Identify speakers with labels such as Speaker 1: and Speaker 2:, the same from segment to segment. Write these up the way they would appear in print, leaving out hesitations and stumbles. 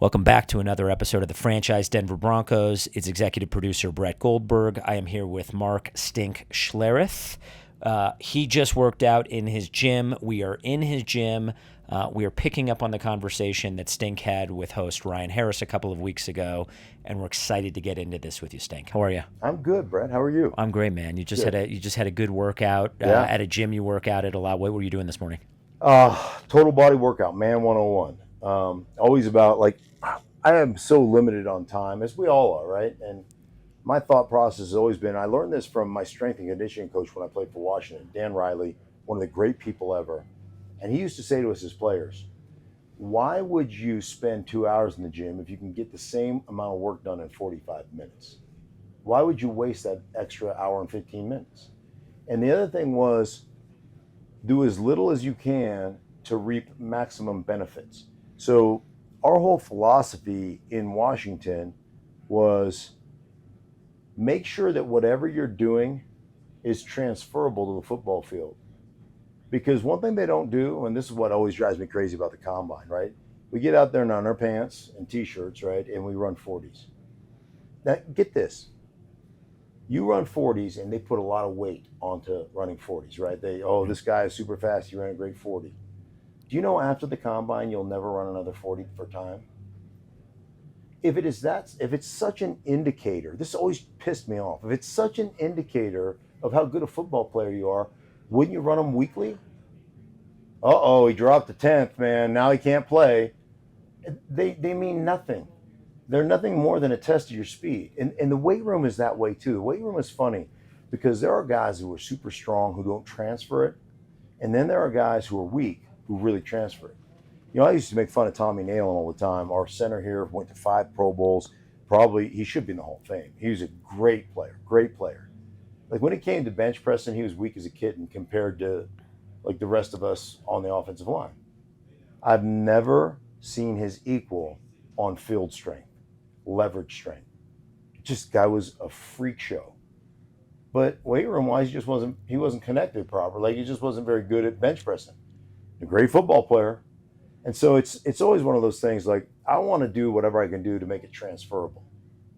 Speaker 1: Welcome back to another episode of the franchise Denver Broncos. It's executive producer Brett Goldberg. I am here with Mark Stink Schlereth. He just worked out in his gym. We are in his gym. We are picking up on the conversation that Stink had with host Ryan Harris a couple of weeks ago, and we're excited to get into this with you, Stink. How are you?
Speaker 2: I'm good, Brett. How are you?
Speaker 1: I'm great, man. You just had a good workout at a gym you work out at a lot. What were you doing this morning?
Speaker 2: Total body workout, man 101. Always about, I am so limited on time, as we all are, right? And my thought process has always been, I learned this from my strength and conditioning coach when I played for Washington, Dan Riley, one of the great people ever. And he used to say to us as players, why would you spend 2 hours in the gym if you can get the same amount of work done in 45 minutes? Why would you waste that extra hour and 15 minutes? And the other thing was, do as little as you can to reap maximum benefits. So our whole philosophy in Washington was make sure that whatever you're doing is transferable to the football field. Because one thing they don't do, and this is what always drives me crazy about the combine, right? We get out there in underpants and t-shirts, right? And we run 40s. Now, get this. You run 40s and they put a lot of weight onto running 40s, right? This guy is super fast. He ran a great 40. Do you know after the combine, you'll never run another 40 for time? If it's such an indicator, this always pissed me off. If it's such an indicator of how good a football player you are, wouldn't you run them weekly? He dropped the 10th, man. Now he can't play. They mean nothing. They're nothing more than a test of your speed. And the weight room is that way too. The weight room is funny because there are guys who are super strong who don't transfer it. And then there are guys who are weak who really transfer it. You know, I used to make fun of Tommy Nalen all the time. Our center here went to 5 Pro Bowls. Probably he should be in the Hall of Fame. He was a great player. Like when it came to bench pressing, he was weak as a kitten compared to like the rest of us on the offensive line. I've never seen his equal on field strength, leverage strength. Just guy was a freak show. But weight room wise, he wasn't connected properly. Like he just wasn't very good at bench pressing. A great football player. And so it's always one of those things like I want to do whatever I can do to make it transferable.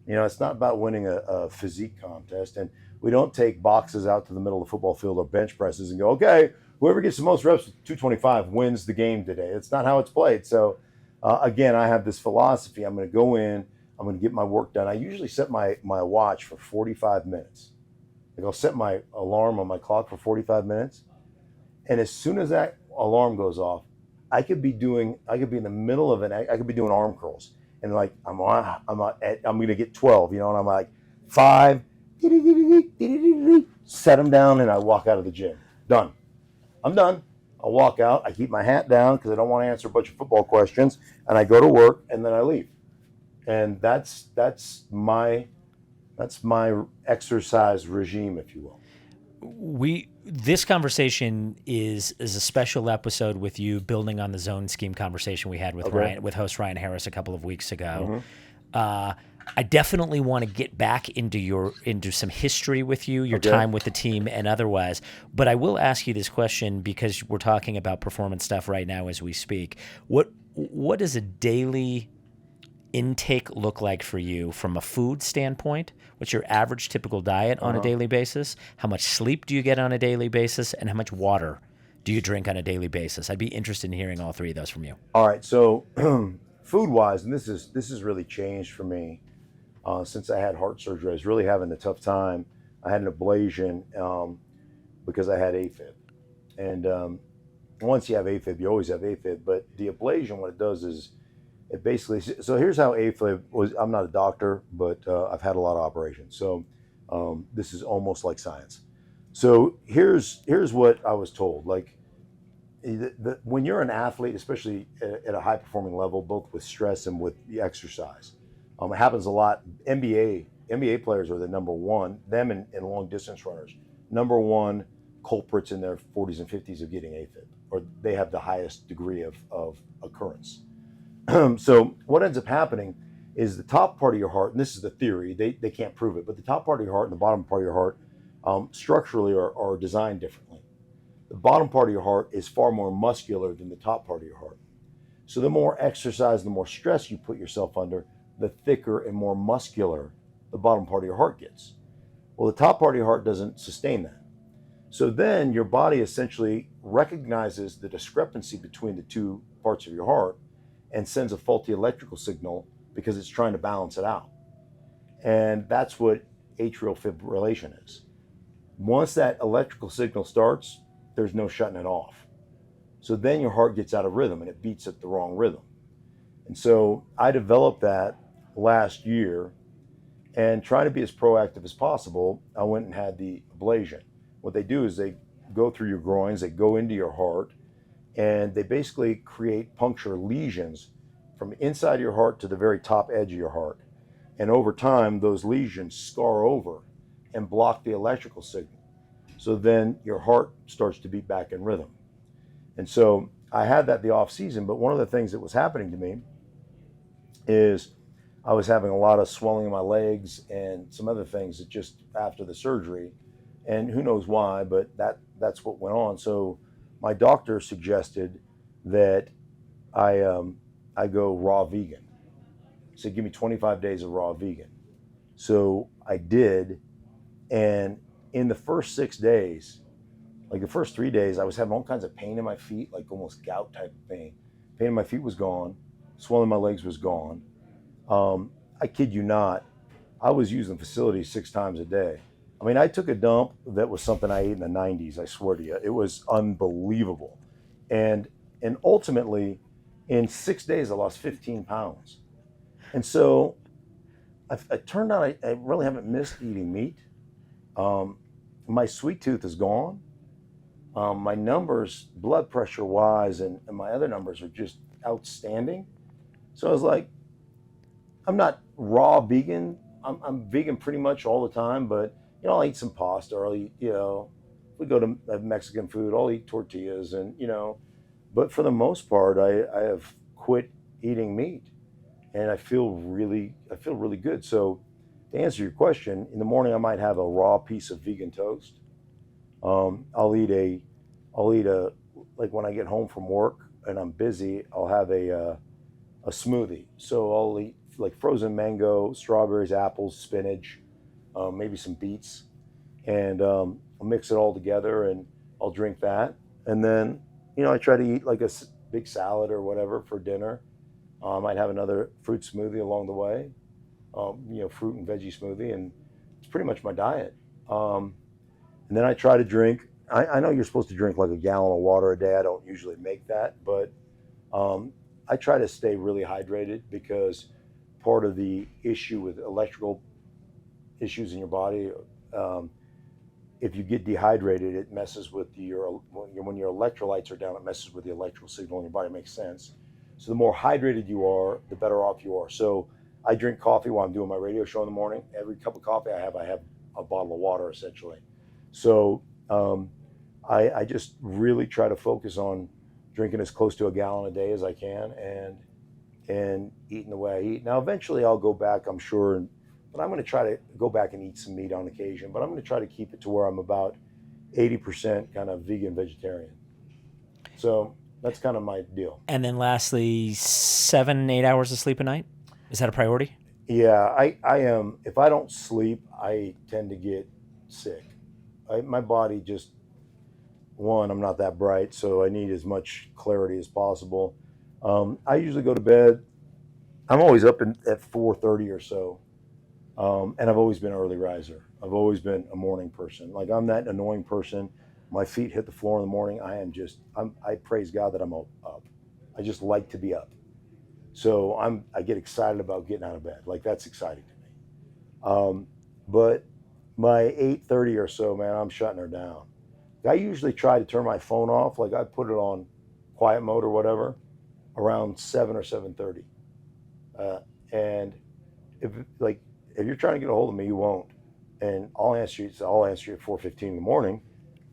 Speaker 2: You know, it's not about winning a physique contest, and we don't take boxes out to the middle of the football field or bench presses and go, okay, whoever gets the most reps with 225 wins the game today. It's not how it's played. So again, I have this philosophy. I'm going to go in, I'm going to get my work done. I usually set my watch for 45 minutes. Like I'll set my alarm on my clock for 45 minutes. And as soon as that alarm goes off, I could be in the middle of I could be doing arm curls. And like, I'm going to get 12, you know, and I'm like 5, set them down, and I walk out of the gym. Done. I'm done. I walk out. I keep my hat down because I don't want to answer a bunch of football questions, and I go to work, and then I leave. And that's my exercise regime, if you will.
Speaker 1: This conversation is a special episode with you, building on the zone scheme conversation we had with with host Ryan Harris a couple of weeks ago. Mm-hmm. I definitely want to get back into some history with you, your time with the team and otherwise. But I will ask you this question because we're talking about performance stuff right now as we speak. What does a daily intake look like for you from a food standpoint? What's your average typical diet on a daily basis? How much sleep do you get on a daily basis? And how much water do you drink on a daily basis? I'd be interested in hearing all three of those from you.
Speaker 2: All right. So food-wise, and this has really changed for me since I had heart surgery. I was really having a tough time. I had an ablation because I had AFib. And once you have AFib, you always have AFib. But the ablation, what it does is it basically, so here's how AFib was. I'm not a doctor, but I've had a lot of operations. So this is almost like science. So here's what I was told. Like when you're an athlete, especially at a high performing level, both with stress and with the exercise, it happens a lot. NBA players are the number one, them and long distance runners, number one culprits in their 40s and 50s of getting AFib, or they have the highest degree of occurrence. So what ends up happening is the top part of your heart, and this is the theory, they can't prove it, but the top part of your heart and the bottom part of your heart structurally are designed differently. The bottom part of your heart is far more muscular than the top part of your heart. So the more exercise, the more stress you put yourself under, the thicker and more muscular the bottom part of your heart gets. Well, the top part of your heart doesn't sustain that. So then your body essentially recognizes the discrepancy between the two parts of your heart and sends a faulty electrical signal because it's trying to balance it out. And that's what atrial fibrillation is. Once that electrical signal starts, there's no shutting it off. So then your heart gets out of rhythm and it beats at the wrong rhythm. And so I developed that last year, and trying to be as proactive as possible, I went and had the ablation. What they do is they go through your groins, they go into your heart, and they basically create puncture lesions from inside your heart to the very top edge of your heart. And over time, those lesions scar over and block the electrical signal. So then your heart starts to beat back in rhythm. And so I had that the off season, but one of the things that was happening to me is I was having a lot of swelling in my legs and some other things that just after the surgery, and who knows why, but that's what went on. So my doctor suggested that I go raw vegan. He said, give me 25 days of raw vegan. So I did, and in the first 6 days, like the first 3 days, I was having all kinds of pain in my feet, like almost gout type of pain. Pain in my feet was gone, swelling in my legs was gone. I kid you not, I was using the facility 6 times a day. I mean, I took a dump that was something I ate in the 90s, I swear to you. It was unbelievable. And ultimately, in 6 days, I lost 15 pounds. And so I turned out I really haven't missed eating meat. My sweet tooth is gone. My numbers, blood pressure wise, and my other numbers are just outstanding. So I was like, I'm not raw vegan. I'm vegan pretty much all the time, but I'll eat some pasta, or I'll eat, if we go to Mexican food, I'll eat tortillas, and but for the most part, I have quit eating meat, and I feel really good. So to answer your question, in the morning I might have a raw piece of vegan toast. I'll eat a like when I get home from work and I'm busy, I'll have a smoothie. So I'll eat like frozen mango, strawberries, apples, spinach, maybe some beets, and I'll mix it all together and I'll drink that. And then, I try to eat like a big salad or whatever for dinner. I might have another fruit smoothie along the way, fruit and veggie smoothie, and it's pretty much my diet. And then I try to drink. I know you're supposed to drink like a gallon of water a day. I don't usually make that, but I try to stay really hydrated because part of the issue with electrical issues in your body, if you get dehydrated, it messes with when your electrolytes are down, it messes with the electrical signal in your body. It makes sense. So the more hydrated you are, the better off you are. So I drink coffee while I'm doing my radio show in the morning. Every cup of coffee I have a bottle of water essentially. So I just really try to focus on drinking as close to a gallon a day as I can, and eating the way I eat. Now, eventually I'll go back, I'm sure, but I'm going to try to go back and eat some meat on occasion, but I'm going to try to keep it to where I'm about 80% kind of vegan vegetarian. So that's kind of my deal.
Speaker 1: And then lastly, 7-8 hours of sleep a night. Is that a priority?
Speaker 2: Yeah, I am. If I don't sleep, I tend to get sick. My body just, I'm not that bright, so I need as much clarity as possible. I usually go to bed. I'm always up at 4:30 or so, and I've always been an early riser. I've always been a morning person. Like, I'm that annoying person. My feet hit the floor in the morning. I praise God that I'm up. I just like to be up. So I get excited about getting out of bed. Like, that's exciting to me. But by 8:30 or so, man, I'm shutting her down. I usually try to turn my phone off. Like, I put it on quiet mode or whatever around 7 or 7:30. And if you're trying to get a hold of me, you won't. And I'll answer you at 4:15 in the morning,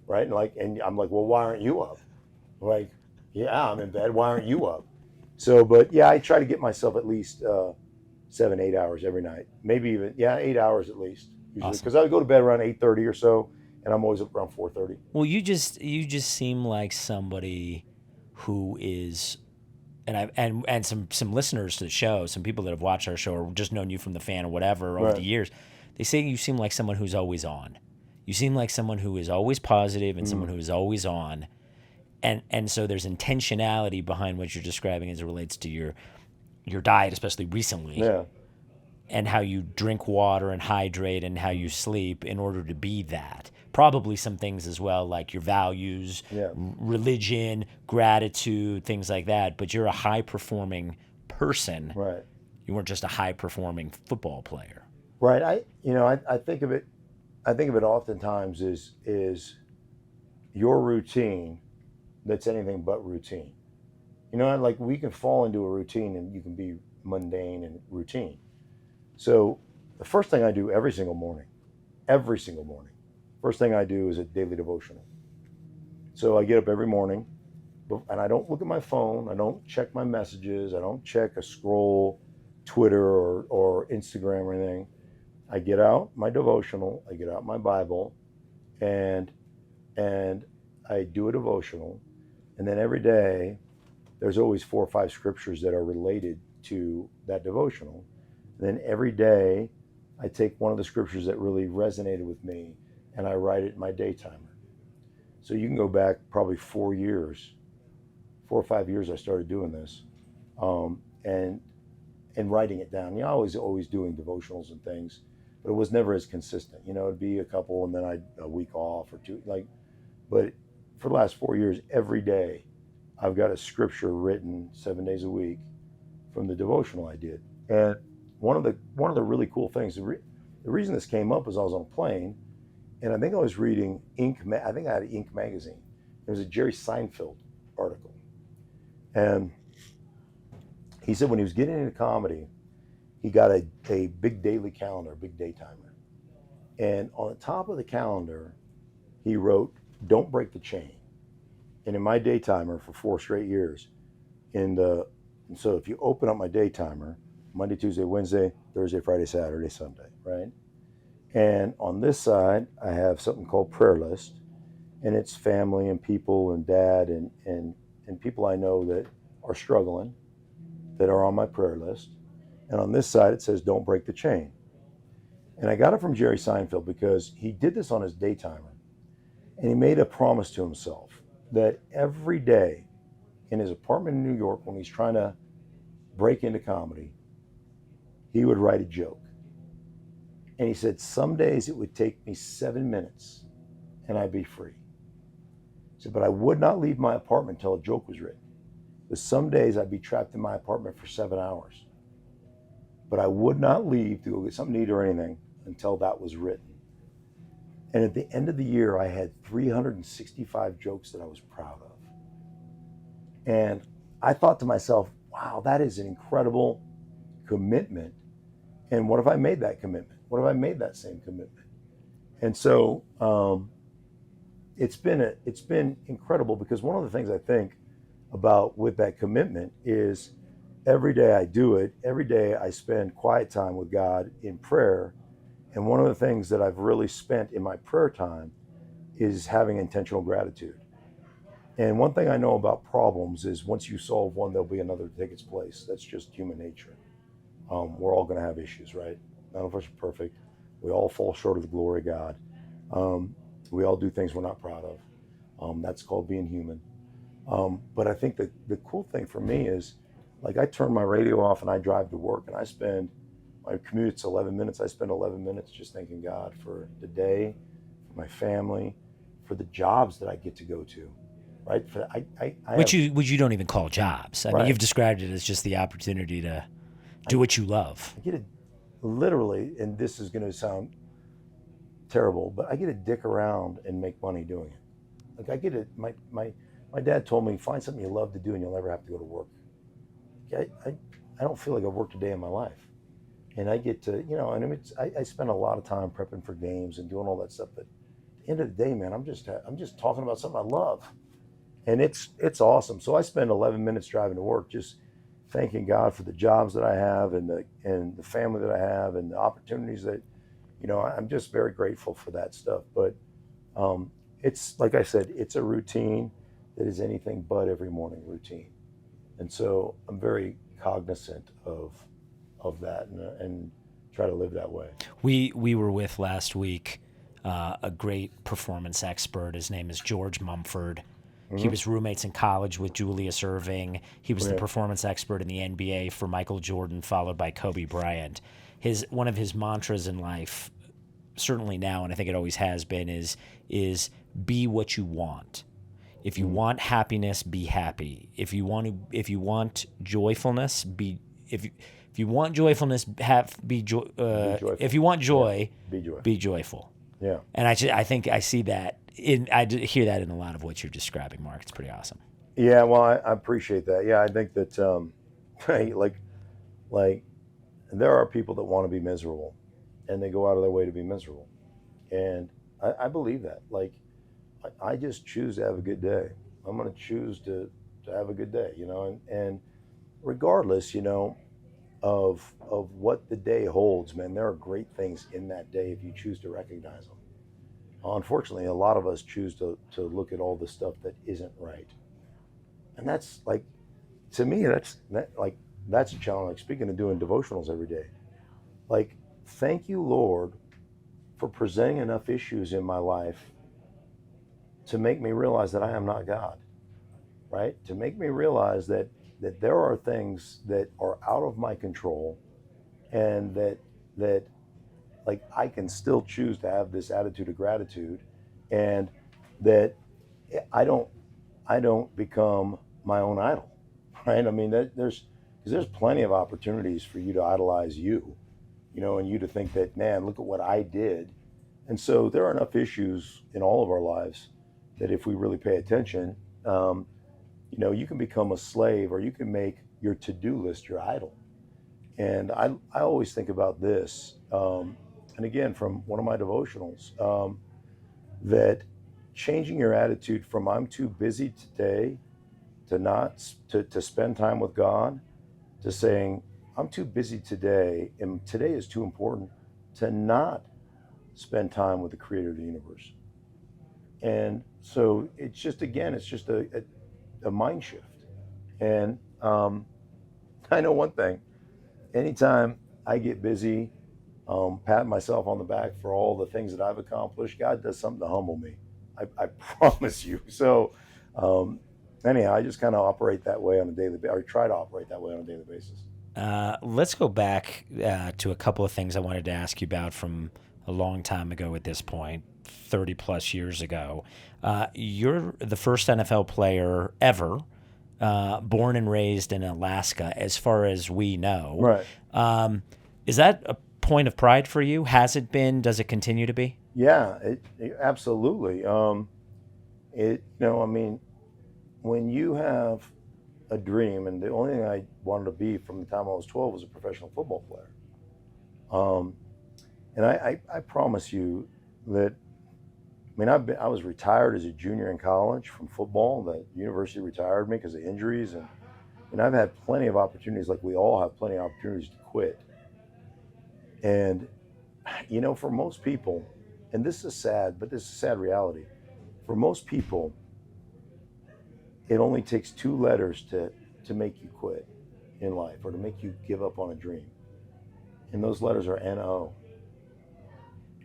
Speaker 2: right? And I'm like, well, why aren't you up? Like, yeah, I'm in bed. Why aren't you up? So, but yeah, I try to get myself at least 7-8 hours every night. Maybe even 8 hours at least. Usually, because I go to bed around 8:30 or so, and I'm always up around 4:30.
Speaker 1: Well, you just seem like somebody who is and some listeners to the show, some people that have watched our show or just known you from the fan or whatever over
Speaker 2: Right.
Speaker 1: the years, they say you seem like someone who's always on. You seem like someone who is always positive and someone who is always on. And so there's intentionality behind what you're describing as it relates to your diet, especially recently,
Speaker 2: Yeah.
Speaker 1: and how you drink water and hydrate and how you sleep in order to be that. Probably some things as well, like your values,
Speaker 2: Yeah.
Speaker 1: religion, gratitude, things like that. But you're a high performing person.
Speaker 2: Right.
Speaker 1: You weren't just a high performing football player.
Speaker 2: Right. I think of it oftentimes is your routine that's anything but routine. Like we can fall into a routine and you can be mundane and routine. So the first thing I do every single morning, first thing I do is a daily devotional. So I get up every morning and I don't look at my phone. I don't check my messages. I don't check a scroll, Twitter or Instagram or anything. I get out my devotional. I get out my Bible, and I do a devotional. And then every day, there's always 4 or 5 scriptures that are related to that devotional. And then every day, I take one of the scriptures that really resonated with me, and I write it in my day timer. So you can go back probably 4 or 5 years I started doing this, and writing it down. I was always doing devotionals and things, but it was never as consistent. It'd be a couple and then a week off or two. But for the last 4 years, every day, I've got a scripture written 7 days a week from the devotional I did. And one of the really cool things, the reason this came up was I was on a plane, and I think I was reading Inc. I think I had Inc. magazine. It was a Jerry Seinfeld article, and he said when he was getting into comedy, he got a big daily calendar, a big day timer, and on the top of the calendar, he wrote, "Don't break the chain." And in my day timer for 4 straight years, so if you open up my day timer, Monday, Tuesday, Wednesday, Thursday, Friday, Saturday, Sunday, right? And on this side, I have something called prayer list, and it's family and people and dad and people I know that are struggling, that are on my prayer list. And on this side, it says, "Don't break the chain." And I got it from Jerry Seinfeld because he did this on his day timer, and he made a promise to himself that every day in his apartment in New York, when he's trying to break into comedy, he would write a joke. And he said, some days it would take me 7 minutes and I'd be free. He said, but I would not leave my apartment until a joke was written. Because some days I'd be trapped in my apartment for 7 hours. But I would not leave to go get something to eat or anything until that was written. And at the end of the year, I had 365 jokes that I was proud of. And I thought to myself, wow, that is an incredible commitment. And what if I made that commitment? What if I made that same commitment? And so it's been incredible, because one of the things I think about with that commitment is every day I do it. Every day I spend quiet time with God in prayer. And one of the things that I've really spent in my prayer time is having intentional gratitude. And one thing I know about problems is once you solve one, there'll be another to take its place. That's just human nature. We're all going to have issues, right? None of us are perfect. We all fall short of the glory of God. We all do things we're not proud of. That's called being human. But I think that the cool thing for me is, like, I turn my radio off and I drive to work, and my commute's 11 minutes. I spend 11 minutes just thanking God for the day, for my family, for the jobs that I get to go to, right?
Speaker 1: Which you don't even call jobs. I mean,
Speaker 2: Right.
Speaker 1: you've described it as just the opportunity to do what you love.
Speaker 2: I get to literally, and this is going to sound terrible, but I get to dick around and make money doing it. Like, I get it. My dad told me, find something you love to do and you'll never have to go to work. I don't feel like I've worked a day in my life. And I get to, and I spend a lot of time prepping for games and doing all that stuff. But at the end of the day, man, I'm just talking about something I love. And it's awesome. So I spend 11 minutes driving to work just thanking God for the jobs that I have and the family that I have and the opportunities that, I'm just very grateful for that stuff. But it's, like I said, it's a routine that is anything but every morning routine. And so I'm very cognizant of that and try to live that way.
Speaker 1: We were with last week a great performance expert. His name is George Mumford. He was roommates in college with Julius Erving. He was the performance expert in the NBA for Michael Jordan, followed by Kobe Bryant. One of his mantras in life, certainly now, and I think it always has been, is be what you want. If you want happiness, be happy. If you want joyfulness, be if you want joyfulness, be joyful. If you want joy, be joyful.
Speaker 2: Yeah.
Speaker 1: And I think I see that I hear that in a lot of what you're describing, Mark. It's pretty awesome.
Speaker 2: Yeah, well, I appreciate that. Yeah, I think that like there are people that want to be miserable, and they go out of their way to be miserable, and I believe that. Like, I just choose to have a good day. I'm going to choose to have a good day, and regardless, of what the day holds, man, there are great things in that day if you choose to recognize them. Unfortunately, a lot of us choose to look at all the stuff that isn't right. And that's like, to me, that's a challenge. Like, speaking of doing devotionals every day, like, thank you, Lord, for presenting enough issues in my life to make me realize that I am not God, right? To make me realize that there are things that are out of my control, and that like I can still choose to have this attitude of gratitude, and that I don't become my own idol, right? I mean, there's plenty of opportunities for you to idolize you, and you to think that, man, look at what I did. And so there are enough issues in all of our lives that if we really pay attention, you can become a slave, or you can make your to-do list your idol. And I always think about this, and again, from one of my devotionals, that changing your attitude from I'm too busy today to not to spend time with God, to saying I'm too busy today, and today is too important to not spend time with the creator of the universe. And so it's just a mind shift. And I know one thing: anytime I get busy, pat myself on the back for all the things that I've accomplished, God does something to humble me. I promise you. So anyhow, I just kind of operate that way on a daily basis, or try to operate that way on a daily basis.
Speaker 1: Let's go back to a couple of things I wanted to ask you about from a long time ago at this point, 30 plus years ago. You're the first NFL player ever born and raised in Alaska, as far as we know.
Speaker 2: Right.
Speaker 1: Is that a point of pride for you? Has it been? Does it continue to be?
Speaker 2: Yeah, it absolutely. I mean, when you have a dream, and the only thing I wanted to be from the time I was 12 was a professional football player. And I promise you that, I mean, I was retired as a junior in college from football. The university retired me because of injuries, and I've had plenty of opportunities, like we all have plenty of opportunities to quit. And for most people, and this is sad, but this is a sad reality. For most people, it only takes 2 letters to make you quit in life, or to make you give up on a dream. And those letters are NO.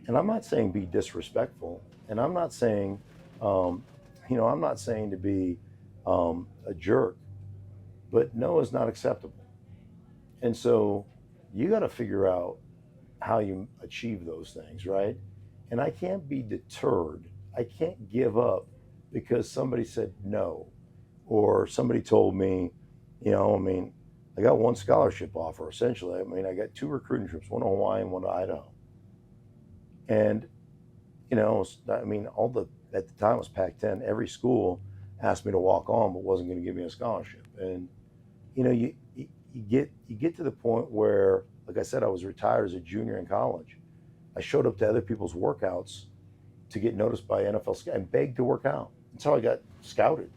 Speaker 2: And I'm not saying be disrespectful, and I'm not saying, I'm not saying to be a jerk, but no is not acceptable. And so you got to figure out how you achieve those things, right? And I can't be deterred. I can't give up because somebody said no, or somebody told me, I got one scholarship offer, essentially. I mean, I got 2 recruiting trips, one to Hawaii and one to Idaho. And, at the time it was Pac-10, every school asked me to walk on, but wasn't going to give me a scholarship. And, you get to the point where, like I said, I was retired as a junior in college. I showed up to other people's workouts to get noticed by NFL scouts and begged to work out. That's how I got scouted.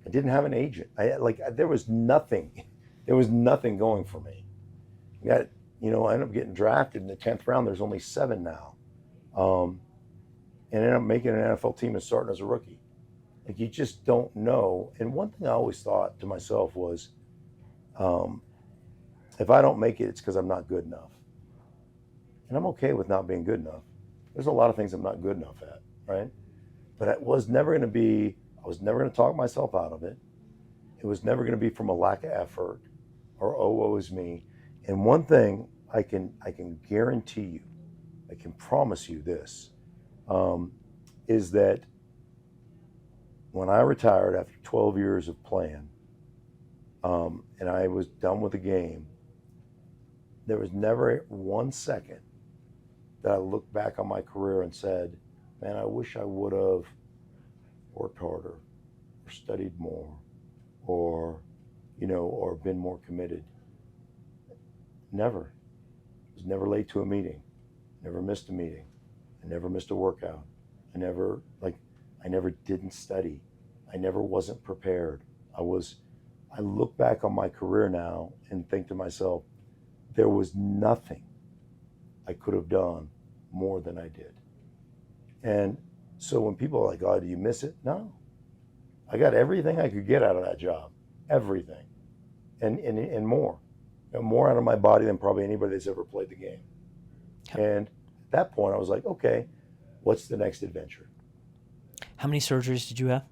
Speaker 2: I didn't have an agent. There was nothing going for me. I ended up getting drafted in the 10th round. There's only 7 now. And ended up making an NFL team and starting as a rookie. Like, you just don't know. And one thing I always thought to myself was, Um, if I don't make it, it's because I'm not good enough. And I'm okay with not being good enough. There's a lot of things I'm not good enough at, right? But I was never going to talk myself out of it. It was never going to be from a lack of effort or, oh, woe is me. And one thing I can guarantee you, I can promise you this, is that when I retired after 12 years of playing, and I was done with the game, there was never 1 second that I looked back on my career and said, man, I wish I would have worked harder or studied more or, or been more committed. Never. I was never late to a meeting. Never missed a meeting. I never missed a workout. I never didn't study. I never wasn't prepared. I look back on my career now and think to myself, there was nothing I could have done more than I did. And so when people are like, oh, do you miss it? No. I got everything I could get out of that job. Everything. And more. More out of my body than probably anybody that's ever played the game. And at that point, I was like, okay, what's the next adventure?
Speaker 1: How many surgeries did you have?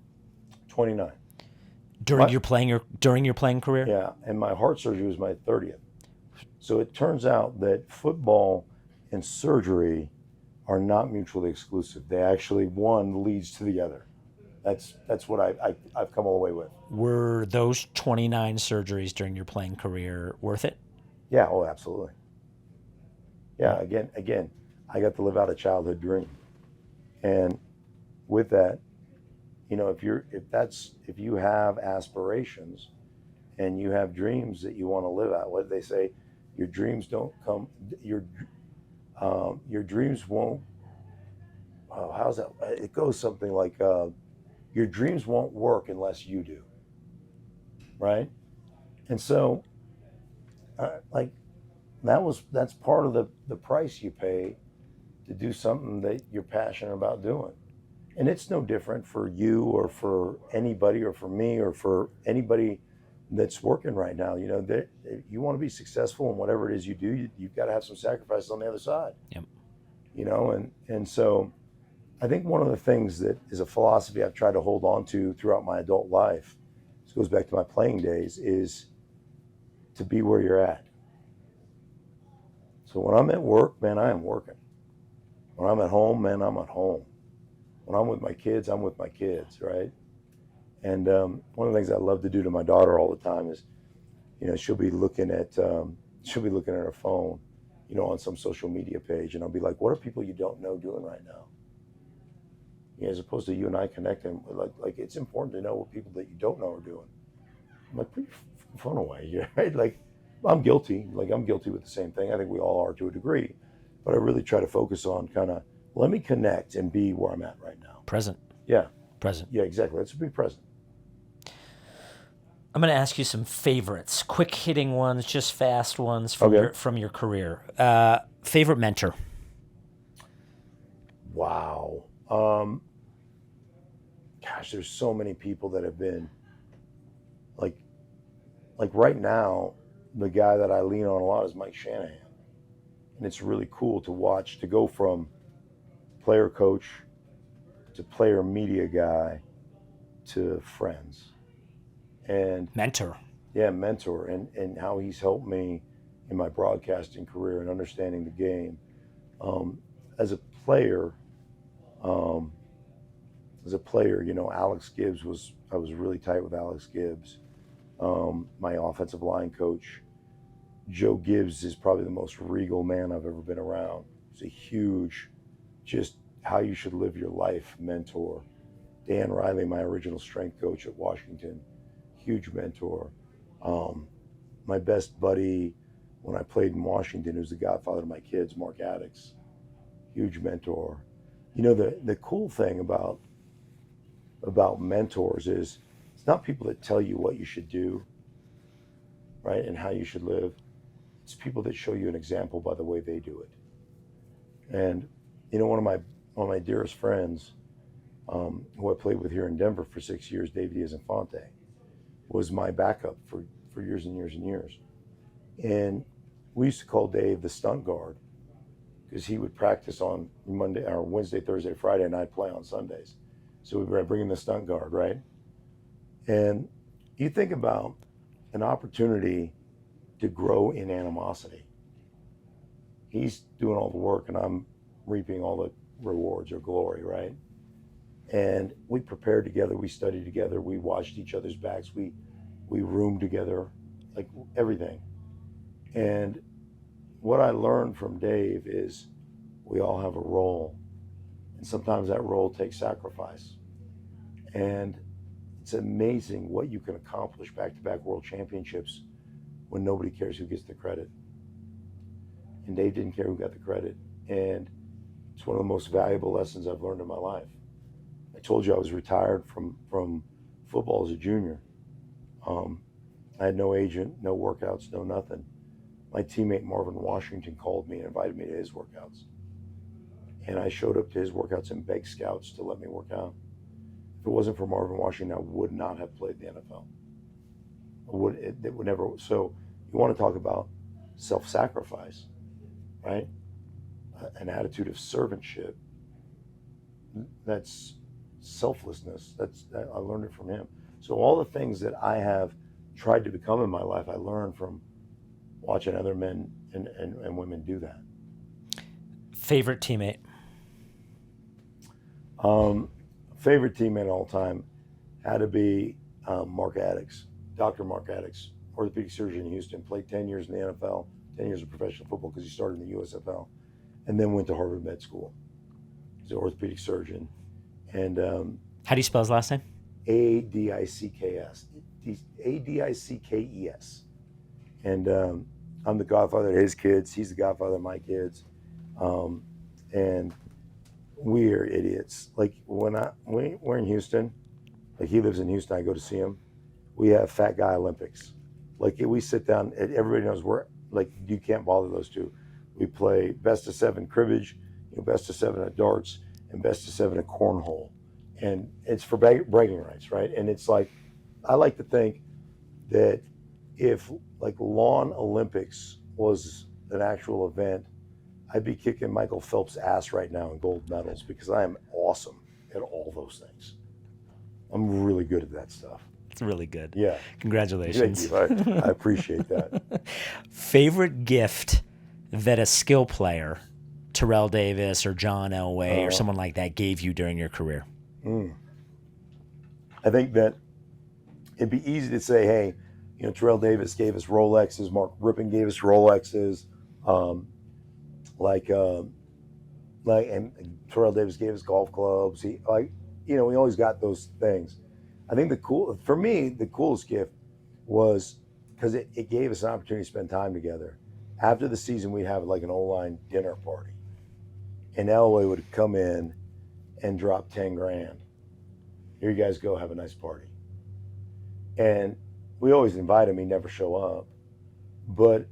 Speaker 2: 29.
Speaker 1: During your playing career?
Speaker 2: Yeah, and my heart surgery was my 30th. So it turns out that football and surgery are not mutually exclusive. They actually, one leads to the other. That's what I've come all the way with.
Speaker 1: Were those 29 surgeries during your playing career worth it?
Speaker 2: Yeah, oh, absolutely. Yeah, again, I got to live out a childhood dream. And with that, if you have aspirations and you have dreams that you want to live out, what do they say? Your dreams don't come, your dreams won't, oh, how's that? It goes something like, your dreams won't work unless you do, right? And so, that's part of the price you pay to do something that you're passionate about doing. And it's no different for you or for anybody or for me or for anybody that's working right now. That you want to be successful in whatever it is you do, you've got to have some sacrifices on the other side.
Speaker 1: Yep.
Speaker 2: And so I think one of the things that is a philosophy I've tried to hold on to throughout my adult life, this goes back to my playing days, is to be where you're at. So when I'm at work, man, I am working. When I'm at home, man, I'm at home. When I'm with my kids, I'm with my kids, right? And one of the things I love to do to my daughter all the time is, she'll be looking at her phone, on some social media page, and I'll be like, what are people you don't know doing right now? As opposed to you and I connecting, like it's important to know what people that you don't know are doing. I'm like, put your phone away, right? Like, I'm guilty. I'm guilty with the same thing. I think we all are to a degree, but I really try to focus on kind of, let me connect and be where I'm at right now.
Speaker 1: Present.
Speaker 2: Yeah.
Speaker 1: Present.
Speaker 2: Yeah, exactly. Let's be present.
Speaker 1: I'm going to ask you some favorites, quick hitting ones, just fast ones from your career. Favorite mentor?
Speaker 2: Wow. Gosh, there's so many people that have been like right now, the guy that I lean on a lot is Mike Shanahan. And it's really cool to watch, to go from player coach to player media guy to friends. And
Speaker 1: mentor.
Speaker 2: Yeah, mentor. And how he's helped me in my broadcasting career and understanding the game. As a player, Alex Gibbs I was really tight with Alex Gibbs. My offensive line coach, Joe Gibbs, is probably the most regal man I've ever been around. He's a huge, just how you should live your life mentor. Dan Riley, my original strength coach at Washington, huge mentor. My best buddy when I played in Washington, who's the godfather of my kids, Mark Addix, huge mentor. The cool thing about mentors is it's not people that tell you what you should do, right, and how you should live. It's people that show you an example by the way they do it. And one of my dearest friends, who I played with here in Denver for 6 years, David Diaz-Infante, was my backup for for years and years and years. And we used to call Dave the stunt guard because he would practice on Monday or Wednesday, Thursday, Friday, and I'd play on Sundays. So we would bring in the stunt guard, right? And you think about an opportunity to grow in animosity. He's doing all the work and I'm reaping all the rewards or glory, right? And we prepared together, we studied together, we watched each other's backs, we roomed together, like everything. And what I learned from Dave is we all have a role, and sometimes that role takes sacrifice. And it's amazing what you can accomplish back-to-back world championships when nobody cares who gets the credit. And Dave didn't care who got the credit. And it's one of the most valuable lessons I've learned in my life. I told you I was retired from football as a junior. I had no agent, no workouts, no nothing. My teammate Marvin Washington called me and invited me to his workouts. And I showed up to his workouts and begged scouts to let me work out. If it wasn't for Marvin Washington, I would not have played the NFL. It would never. So you want to talk about self-sacrifice, right? An attitude of servantship. That's selflessness. I learned it from him. So all the things that I have tried to become in my life, I learned from watching other men and women do that.
Speaker 1: Favorite teammate?
Speaker 2: Favorite teammate of all time had to be Mark Addix, Dr. Mark Addix, orthopedic surgeon in Houston, played 10 years in the NFL, 10 years of professional football because he started in the USFL, and then went to Harvard Med School. He's an orthopedic surgeon. And
Speaker 1: how do you spell his last name?
Speaker 2: Adickes. Adickes. And I'm the godfather of his kids. He's the godfather of my kids. And we're idiots. Like when we're in Houston, like he lives in Houston, I go to see him. We have Fat Guy Olympics. Like we sit down, everybody knows we're like, you can't bother those two. We play best of 7 cribbage, best of 7 at darts, and best of 7 at cornhole. And it's for bragging rights, right? And it's like, I like to think that if like lawn Olympics was an actual event, I'd be kicking Michael Phelps' ass right now in gold medals because I am awesome at all those things. I'm really good at that stuff.
Speaker 1: It's really good.
Speaker 2: Yeah.
Speaker 1: Congratulations.
Speaker 2: Thank you. I appreciate that.
Speaker 1: Favorite gift that a skill player, Terrell Davis or John Elway or someone like that, gave you during your career?
Speaker 2: I think that it'd be easy to say, hey, Terrell Davis gave us Rolexes, Mark Rippon gave us Rolexes, and Terrell Davis gave us golf clubs. We always got those things. I think for me, the coolest gift was because it gave us an opportunity to spend time together. After the season, we'd have like an O-line dinner party, and Elway would come in and drop 10 grand. Here you guys go, have a nice party. And we always invite him, he'd never show up. But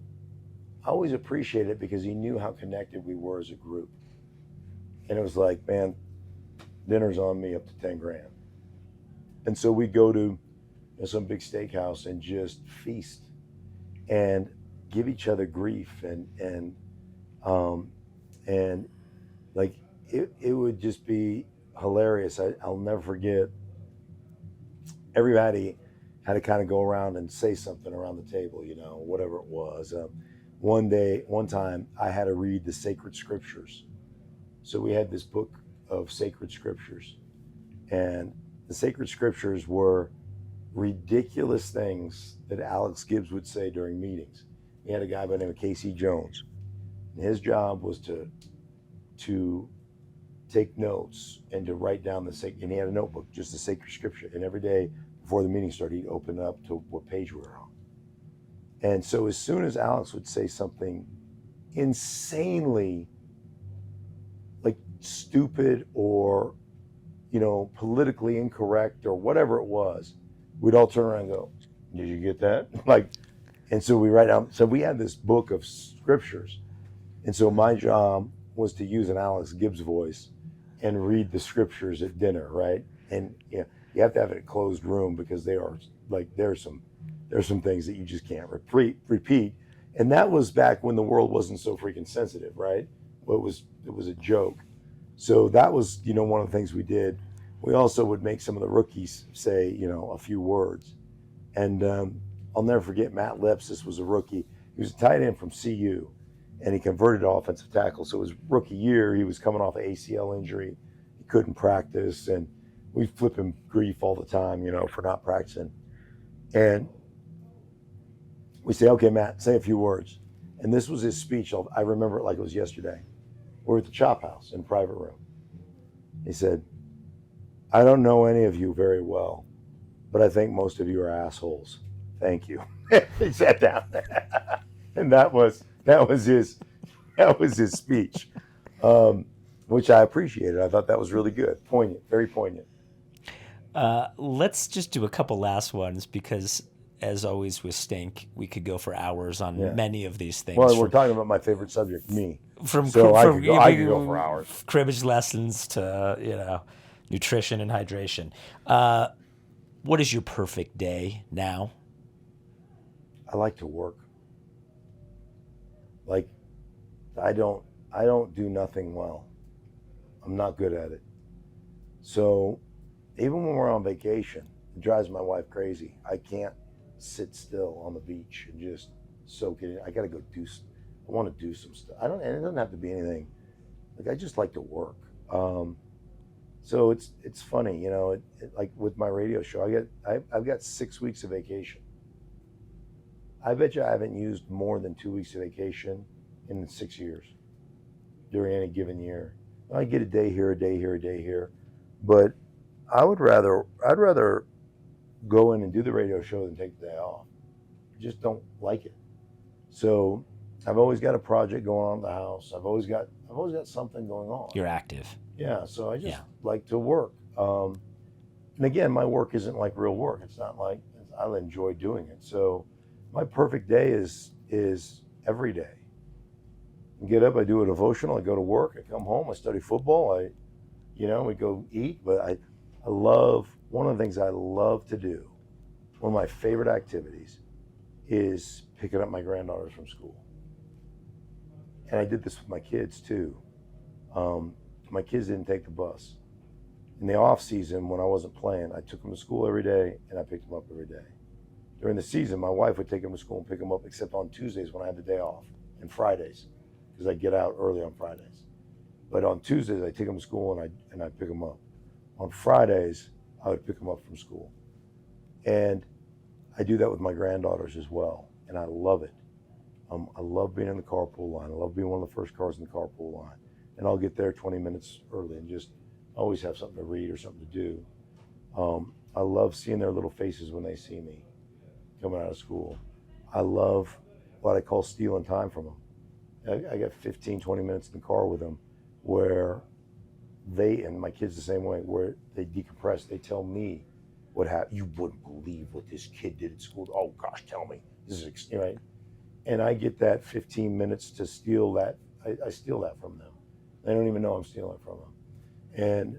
Speaker 2: I always appreciated it because he knew how connected we were as a group. And it was like, man, dinner's on me up to 10 grand. And so we'd go to some big steakhouse and just feast and give each other grief and like it would just be hilarious. I'll never forget. Everybody had to kind of go around and say something around the table, whatever it was. One time I had to read the sacred scriptures. So we had this book of sacred scriptures, and the sacred scriptures were ridiculous things that Alex Gibbs would say during meetings. He had a guy by the name of Casey Jones, and his job was to take notes and to write down and he had a notebook, just the sacred scripture. And every day before the meeting started, he'd open up to what page we were on. And so as soon as Alex would say something insanely like stupid or, politically incorrect or whatever it was, we'd all turn around and go, did you get that? And so we write down, so we had this book of scriptures. And so my job was to use an Alex Gibbs voice and read the scriptures at dinner, right? And you have to have it in a closed room because there's there's some things that you just can't repeat. And that was back when the world wasn't so freaking sensitive, right? Well, it was a joke. So that was, one of the things we did. We also would make some of the rookies say, a few words. And I'll never forget Matt Lips. This was a rookie. He was a tight end from CU, and he converted to offensive tackle. So his rookie year, he was coming off an ACL injury. He couldn't practice, and we'd flip him grief all the time, for not practicing. And we say, okay, Matt, say a few words. And this was his speech. I remember it like it was yesterday. We're at the Chop House in a private room. He said, I don't know any of you very well, but I think most of you are assholes. Thank you. He sat down. And that was his speech, which I appreciated. I thought that was really good. Poignant, very poignant.
Speaker 1: Let's just do a couple last ones because, as always with Stink, we could go for hours on many of these things.
Speaker 2: Well, we're talking about my favorite subject, me. I could go for hours.
Speaker 1: Cribbage lessons to nutrition and hydration. What is your perfect day now?
Speaker 2: I like to work. Like, I don't do nothing well. I'm not good at it. So even when we're on vacation, it drives my wife crazy. I can't sit still on the beach and just soak it in. I got to go I want to do some stuff. And it doesn't have to be anything. Like, I just like to work. So it's funny, like with my radio show, I've got 6 weeks of vacation. I bet you I haven't used more than 2 weeks of vacation in 6 years during any given year. I get a day here, a day here, a day here, but I'd rather go in and do the radio show than take the day off. I just don't like it. So I've always got a project going on in the house. I've always got something going on.
Speaker 1: You're active.
Speaker 2: Yeah, so I just like to work. And again, my work isn't like real work. It's not like I enjoy doing it. So my perfect day is every day. I get up, I do a devotional, I go to work, I come home, I study football, we go eat. But I love, one of the things I love to do, one of my favorite activities is picking up my granddaughters from school. And I did this with my kids too. My kids didn't take the bus. In the off season, when I wasn't playing, I took them to school every day and I picked them up every day. During the season, my wife would take them to school and pick them up, except on Tuesdays when I had the day off, and Fridays, because I get out early on Fridays. But on Tuesdays, I take them to school and I pick them up. On Fridays, I would pick them up from school. And I do that with my granddaughters as well, and I love it. I love being in the carpool line. I love being one of the first cars in the carpool line. And I'll get there 20 minutes early and just always have something to read or something to do. I love seeing their little faces when they see me coming out of school. I love what I call stealing time from them. I got 15, 20 minutes in the car with them where and my kids the same way, where they decompress. They tell me what happened. You wouldn't believe what this kid did at school. Oh gosh, tell me. This is right. And I get that 15 minutes to steal that. I steal that from them. They don't even know I'm stealing from them. And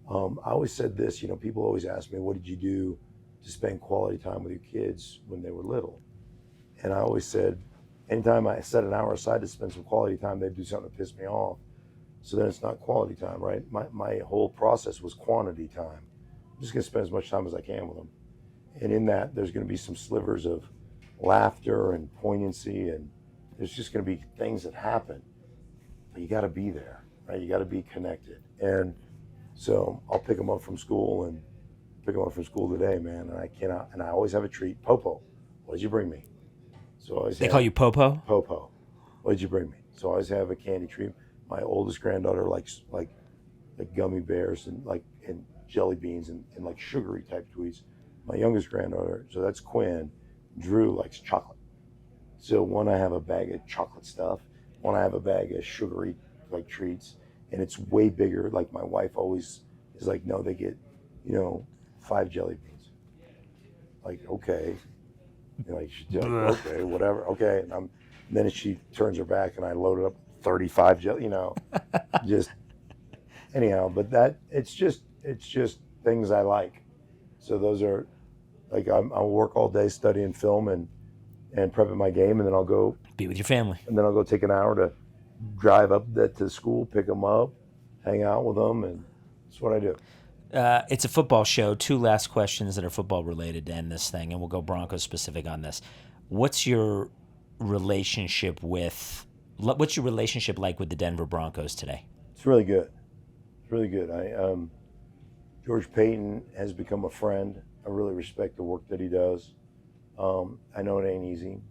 Speaker 2: I always said this, people always ask me, what did you do to spend quality time with your kids when they were little? And I always said, anytime I set an hour aside to spend some quality time, they'd do something to piss me off. So then it's not quality time, right? My whole process was quantity time. I'm just gonna spend as much time as I can with them. And in that, there's gonna be some slivers of laughter and poignancy, and there's just gonna be things that happen. But you gotta be there, right? You gotta be connected. And so I'll pick them up from school today, man. And I cannot, and I always have a treat. Popo, what did you bring me? So I always
Speaker 1: call you Popo?
Speaker 2: Popo, what did you bring me? So I always have a candy treat. My oldest granddaughter likes like gummy bears and jelly beans and like sugary type treats. My youngest granddaughter, so that's Quinn, Drew likes chocolate. So one, I have a bag of chocolate stuff. One, I have a bag of sugary like treats, and it's way bigger. Like my wife always is like, no, they get, 5 jelly beans. Like, okay. She's like, okay, whatever. Okay. And then she turns her back and I loaded up 35 jelly, just anyhow, but it's just things I like. So those are Like I'll work all day studying film and prepping my game, and then I'll go
Speaker 1: Be with your family.
Speaker 2: and then I'll go take an hour to drive up to school, pick them up, hang out with them, and that's what I do.
Speaker 1: It's a football show. 2 last questions that are football related to end this thing, and we'll go Broncos specific on this. What's your relationship like with the Denver Broncos today?
Speaker 2: It's really good. It's really good. George Payton has become a friend. I really respect the work that he does. I know it ain't easy.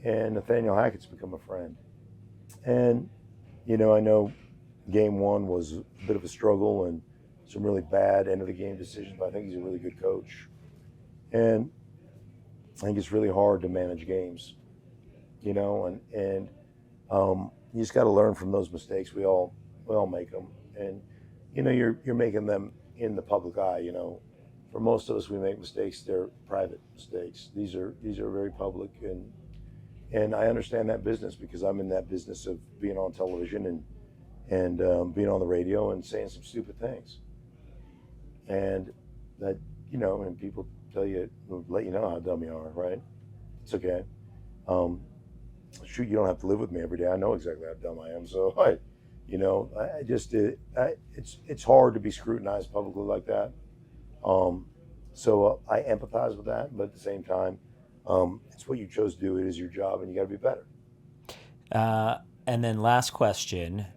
Speaker 2: And Nathaniel Hackett's become a friend. And, I know game 1 was a bit of a struggle and some really bad end of the game decisions, but I think he's a really good coach. And I think it's really hard to manage games, and you just got to learn from those mistakes. We all make them. And, you're making them in the public eye, For most of us, we make mistakes. They're private mistakes. These are very public, and I understand that business because I'm in that business of being on television and being on the radio and saying some stupid things. And that, and people tell you, let you know how dumb you are, right? It's okay. Shoot, you don't have to live with me every day. I know exactly how dumb I am. So it's hard to be scrutinized publicly like that. So I empathize with that, but at the same time, it's what you chose to do. It is your job, and you got to be better.
Speaker 1: And then last question.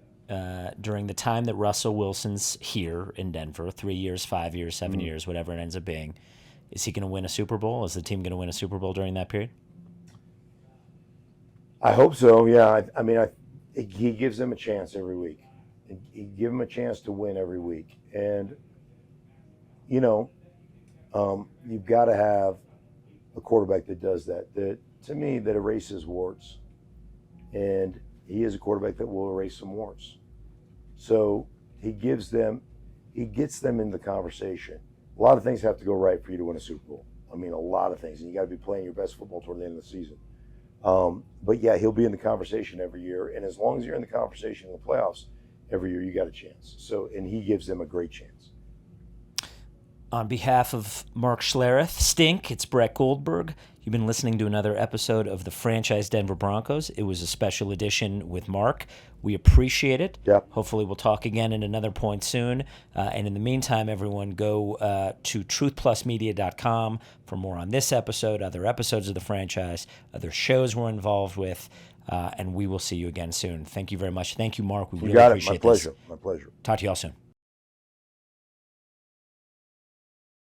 Speaker 1: During the time that Russell Wilson's here in Denver, 3 years, 5 years, 7 years, whatever it ends up being, is he going to win a Super Bowl? Is the team going to win a Super Bowl during that period?
Speaker 2: I hope so. Yeah. He gives them a chance every week. He gives them a chance to win every week. And, you've got to have a quarterback that does that, to me, that erases warts. And he is a quarterback that will erase some warts. So he gets them in the conversation. A lot of things have to go right for you to win a Super Bowl. A lot of things. And you got to be playing your best football toward the end of the season. But yeah, he'll be in the conversation every year. And as long as you're in the conversation in the playoffs every year, you got a chance. So, and he gives them a great chance.
Speaker 1: On behalf of Mark Schlereth, Stink, it's Brett Goldberg. You've been listening to another episode of the Franchise Denver Broncos. It was a special edition with Mark. We appreciate it.
Speaker 2: Yeah.
Speaker 1: Hopefully we'll talk again at another point soon. And in the meantime, everyone, go to truthplusmedia.com for more on this episode, other episodes of the franchise, other shows we're involved with, and we will see you again soon. Thank you very much. Thank you, Mark. We really appreciate this.
Speaker 2: My pleasure.
Speaker 1: Talk to you all soon.